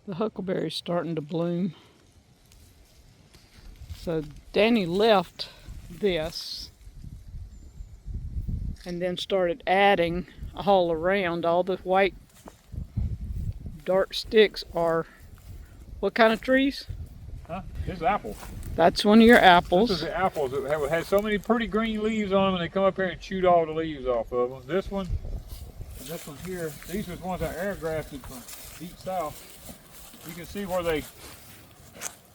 The huckleberry's starting to bloom. So Danny left this and then started adding all around. All the white dark sticks are what kind of trees? Huh? This is apple. That's one of your apples. This is the apples that have had so many pretty green leaves on them, and they come up here and chewed all the leaves off of them. This one and this one here, these are the ones I air grafted from Deep South. You can see where they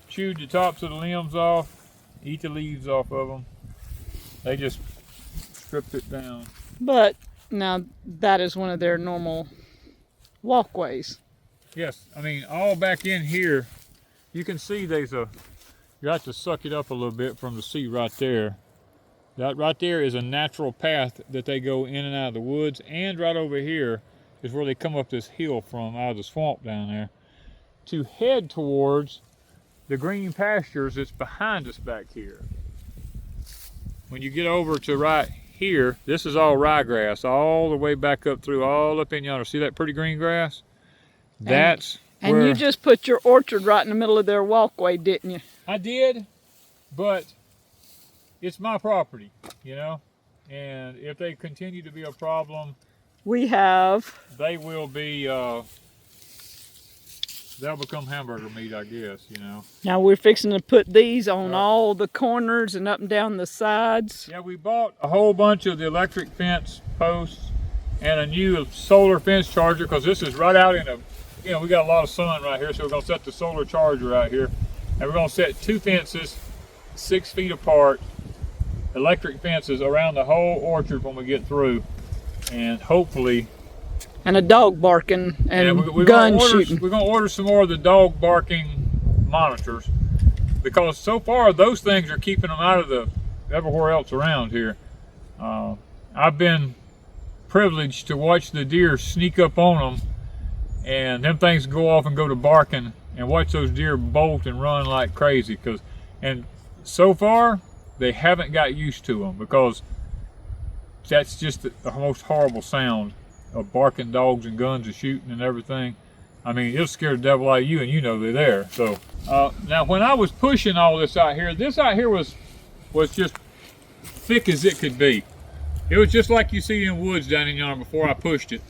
chewed the tops of the limbs off, eat the leaves off of them. They just stripped it down. But now that is one of their normal walkways. Yes, I mean all back in here, you can see there's a, you have to suck it up a little bit from the sea right there. That right there is a natural path that they go in and out of the woods, and right over here is where they come up this hill from out of the swamp down there to head towards the green pastures that's behind us back here. When you get over to right here, this is all ryegrass all the way back up through, all up in yonder. See that pretty green grass? That's and where you just put your orchard right in the middle of their walkway, didn't you? I did, but it's my property, you know, and if they continue to be a problem, We have, they will be, they'll become hamburger meat, I guess, you know. now we're fixing to put these on all the corners and up and down the sides. Yeah, we bought a whole bunch of the electric fence posts and a new solar fence charger, because this is right out in a, you know, we got a lot of sun right here, so we're going to set the solar charger out here. And we're going to set two fences 6 feet apart, electric fences around the whole orchard when we get through. And hopefully, And a dog barking and we're gun gonna shooting. We're going to order some more of the dog barking monitors, because so far those things are keeping them out of the everywhere else around here. I've been privileged to watch the deer sneak up on them, and them things go off and go to barking, and watch those deer bolt and run like crazy. And so far they haven't got used to them, because that's just the most horrible sound of barking dogs and guns and shooting and everything. I mean, it'll scare the devil out of you, and you know they're there. So now when I was pushing all this out here was just thick as it could be. It was just like you see in woods down in yonder before I pushed it.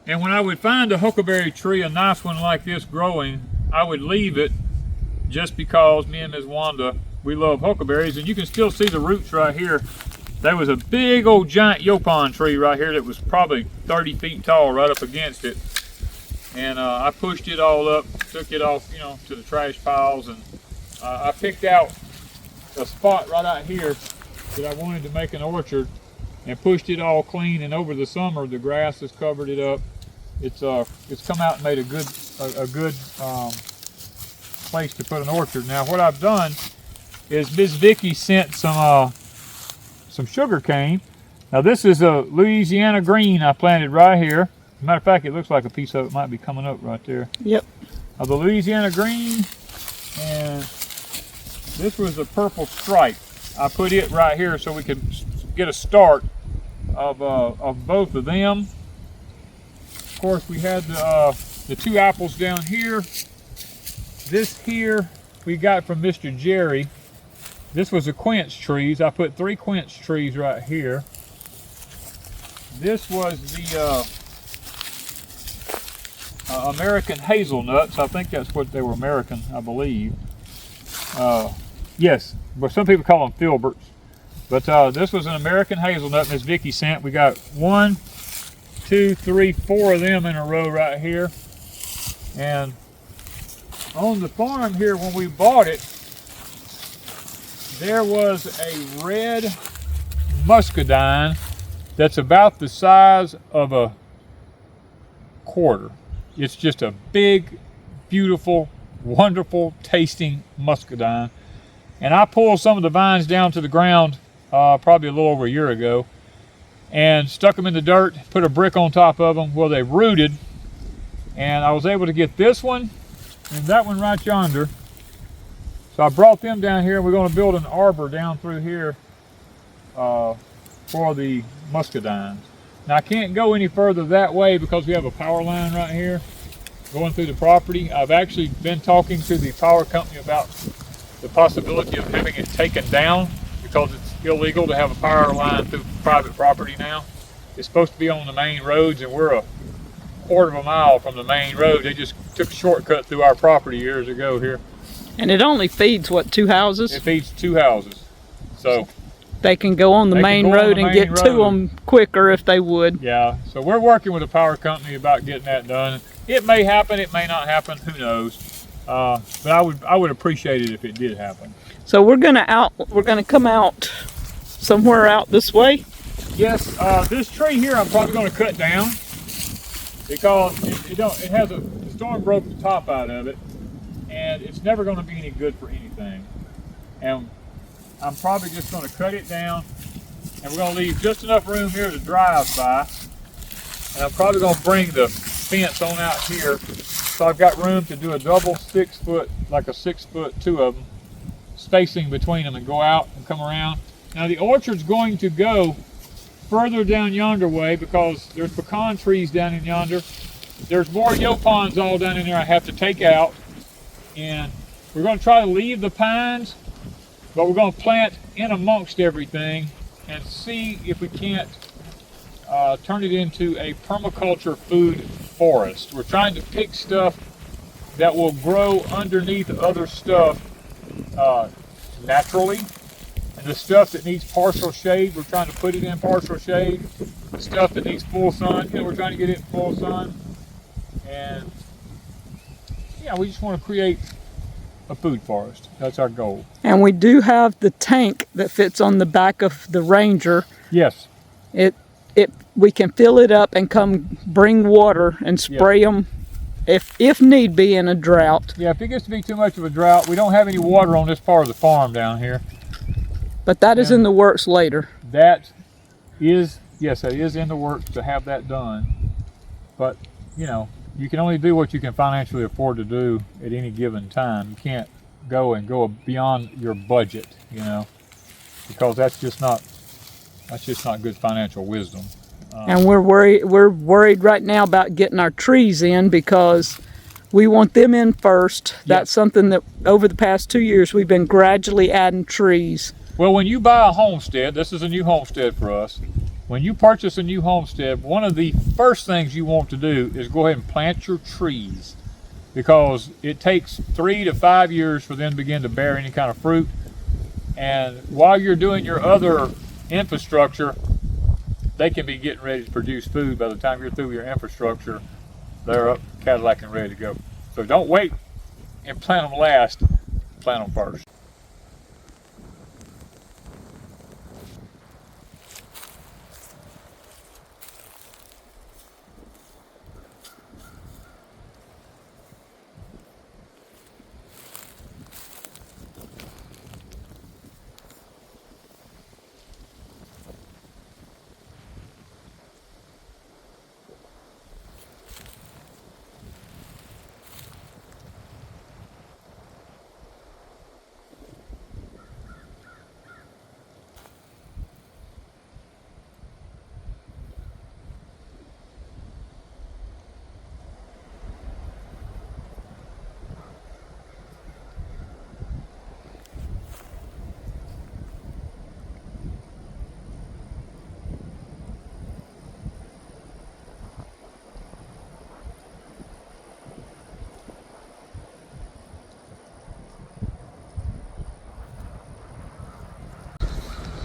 And when I would find a huckleberry tree, a nice one like this growing, I would leave it, just because me and Ms. Wanda, we love huckleberries. And you can still see the roots right here. There was a big old giant yopon tree right here that was probably 30 feet tall right up against it. And I pushed it all up, took it off, you know, to the trash piles, and I picked out a spot right out here that I wanted to make an orchard, and pushed it all clean. And over the summer, the grass has covered it up. It's come out and made a good place to put an orchard. Now what I've done is Ms. Vicky sent some sugar cane. Now this is a Louisiana green I planted right here. As a matter of fact, it looks like a piece of it might be coming up right there. Yep. The Louisiana green, and this was the purple stripe. I put it right here so we could get a start of both of them. Of course, we had the two apples down here. This here we got from Mr. Jerry. This was the quince trees. I put 3 quince trees right here. This was the American hazelnuts. I think that's what they were, American, I believe. Yes, but some people call them filberts. But this was an American hazelnut Miss Vicky sent. We got 1, 2, 3, 4 of them in a row right here. And on the farm here when we bought it, there was a red muscadine that's about the size of a quarter. It's just a big, beautiful, wonderful tasting muscadine. And I pulled some of the vines down to the ground probably a little over a year ago, and stuck them in the dirt, put a brick on top of them. Well, they rooted, and I was able to get this one and that one right yonder. So I brought them down here. We're going to build an arbor down through here for the muscadines. Now I can't go any further that way because we have a power line right here. going through the property. I've actually been talking to the power company about the possibility of having it taken down because it's illegal to have a power line through private property now. It's supposed to be on the main roads, and we're a quarter of a mile from the main road. They just took a shortcut through our property years ago here. And it only feeds, what, 2 houses? It feeds 2 houses. So they can go on the main road and get to them quicker if they would. Yeah, so we're working with a power company about getting that done. It may happen, it may not happen, who knows. But I would appreciate it if it did happen. So we're gonna come out somewhere out this way. Yes, this tree here I'm probably going to cut down because it has the storm broke the top out of it, and it's never going to be any good for anything. And I'm probably just going to cut it down, and we're going to leave just enough room here to drive by. And I'm probably going to bring the fence on out here, so I've got room to do a double 6 foot, like a 6 foot, 2 of them, spacing between them, and go out and come around. Now the orchard's going to go further down yonder way because there's pecan trees down in yonder. There's more yopons all down in there I have to take out, and we're going to try to leave the pines, but we're going to plant in amongst everything and see if we can't turn it into a permaculture food forest. We're trying to pick stuff that will grow underneath other stuff naturally. And the stuff that needs partial shade, we're trying to put it in partial shade. The stuff that needs full sun, we're trying to get it in full sun. And yeah, we just want to create a food forest. That's our goal. And we do have the tank that fits on the back of the Ranger. Yes. We can fill it up and come bring water and spray them if need be in a drought. Yeah, if it gets to be too much of a drought, we don't have any water on this part of the farm down here. But that is in the works later. That is, yes, it is in the works to have that done. But, you know, you can only do what you can financially afford to do at any given time. You can't go beyond your budget, you know, because that's just not good financial wisdom. And we're worried right now about getting our trees in because we want them in first. That's something that over the past 2 years we've been gradually adding trees. Well, when you buy a homestead, this is a new homestead for us. When you purchase a new homestead, one of the first things you want to do is go ahead and plant your trees, because it takes 3 to 5 years for them to begin to bear any kind of fruit. And while you're doing your other infrastructure, they can be getting ready to produce food. By the time you're through your infrastructure, they're up Cadillac and ready to go. So don't wait and plant them last, plant them first.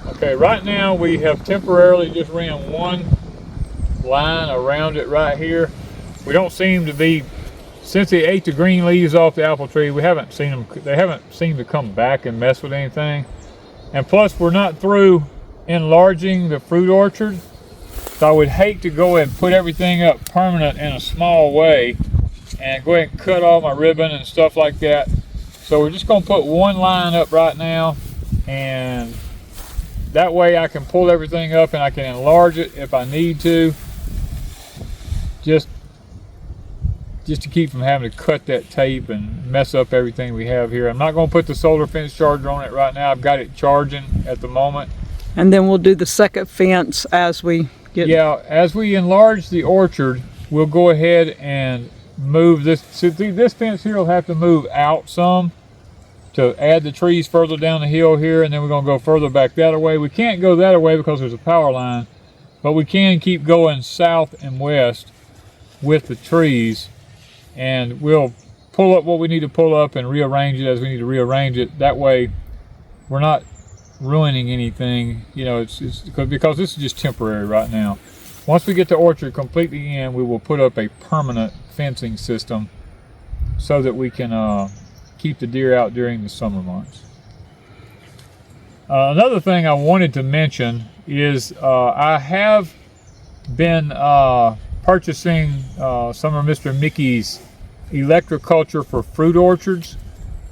Okay, right now we have temporarily just ran one line around it right here. We don't seem to be, since they ate the green leaves off the apple tree, we haven't seen them, they haven't seemed to come back and mess with anything. And plus we're not through enlarging the fruit orchard. So I would hate to go and put everything up permanent in a small way and go ahead and cut all my ribbon and stuff like that. So we're just gonna put one line up right now, and that way I can pull everything up and I can enlarge it if I need to, just to keep from having to cut that tape and mess up everything we have here. I'm not going to put the solar fence charger on it right now. I've got it charging at the moment. And then we'll do the second fence as we get... Yeah, as we enlarge the orchard, we'll go ahead and move this. See, this fence here will have to move out some to add the trees further down the hill here, and then we're going to go further back that way. We can't go that way because there's a power line, but we can keep going south and west with the trees, and we'll pull up what we need to pull up and rearrange it as we need to rearrange it. That way we're not ruining anything, you know. It's because this is just temporary right now. Once we get the orchard completely in, we will put up a permanent fencing system so that we can keep the deer out during the summer months. Another thing I wanted to mention is I have been purchasing some of Mr. Mickey's Electroculture for fruit orchards.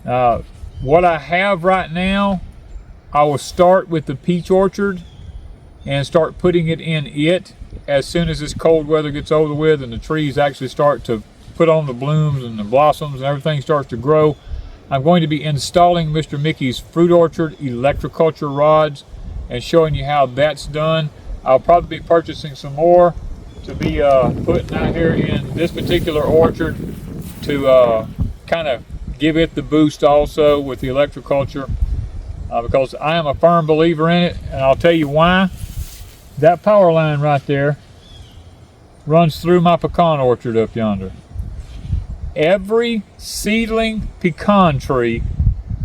What I have right now, I will start with the peach orchard and start putting it in it as soon as this cold weather gets over with and the trees actually start to put on the blooms and the blossoms and everything starts to grow. I'm going to be installing Mr. Mickey's fruit orchard Electroculture rods and showing you how that's done. I'll probably be purchasing some more to be putting out here in this particular orchard to kind of give it the boost also with the Electroculture because I am a firm believer in it, and I'll tell you why. That power line right there runs through my pecan orchard up yonder. Every seedling pecan tree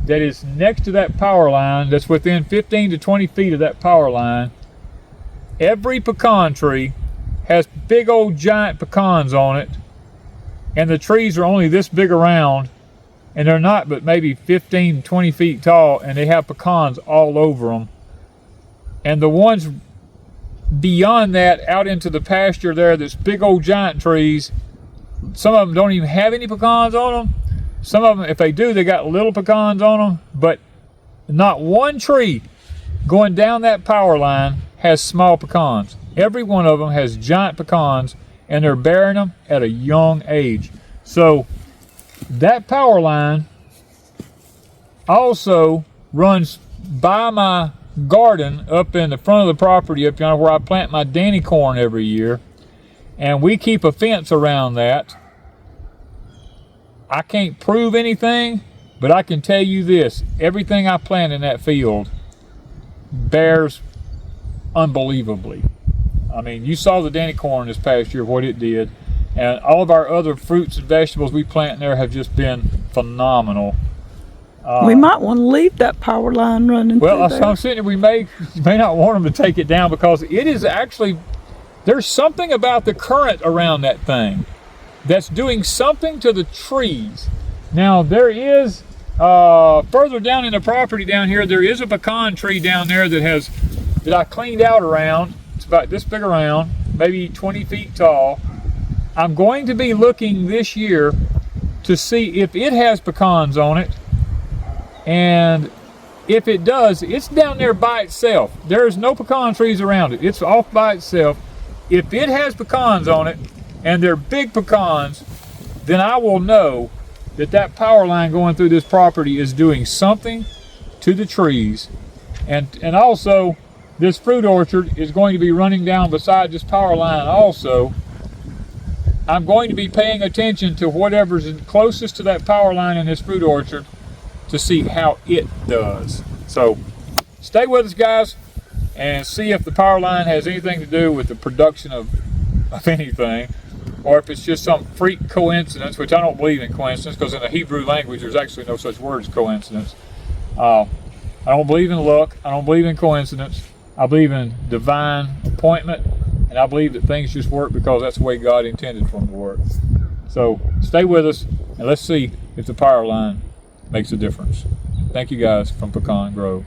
that is next to that power line, that's within 15 to 20 feet of that power line, every pecan tree has big old giant pecans on it, and the trees are only this big around, and they're not but maybe 15, 20 feet tall, and they have pecans all over them. And the ones beyond that, out into the pasture there, that's big old giant trees, some of them don't even have any pecans on them. Some of them, if they do, they got little pecans on them, but not one tree going down that power line has small pecans. Every one of them has giant pecans, and they're bearing them at a young age. So that power line also runs by my garden up in the front of the property up yonder where I plant my Danny corn every year, and we keep a fence around that. I can't prove anything, but I can tell you this: everything I plant in that field bears unbelievably. I mean, you saw the Danny corn this past year, what it did, and all of our other fruits and vegetables we plant in there have just been phenomenal. We might want to leave that power line running well, through there. I'm saying we may not want them to take it down because it is actually, there's something about the current around that thing that's doing something to the trees. Now there is further down in the property down here, there is a pecan tree down there that I cleaned out around. It's about this big around, maybe 20 feet tall. I'm going to be looking this year to see if it has pecans on it, and if it does, it's down there by itself. There's no pecan trees around it. It's off by itself. If it has pecans on it, and they're big pecans, then I will know that that power line going through this property is doing something to the trees. And also, this fruit orchard is going to be running down beside this power line also. I'm going to be paying attention to whatever's closest to that power line in this fruit orchard to see how it does. So stay with us, guys, and see if the power line has anything to do with the production of anything, or if it's just some freak coincidence, which I don't believe in coincidence, because in the Hebrew language there's actually no such word as coincidence. I don't believe in luck. I don't believe in coincidence. I believe in divine appointment, and I believe that things just work because that's the way God intended for them to work. So stay with us, and let's see if the power line makes a difference. Thank you guys from Pecan Grove.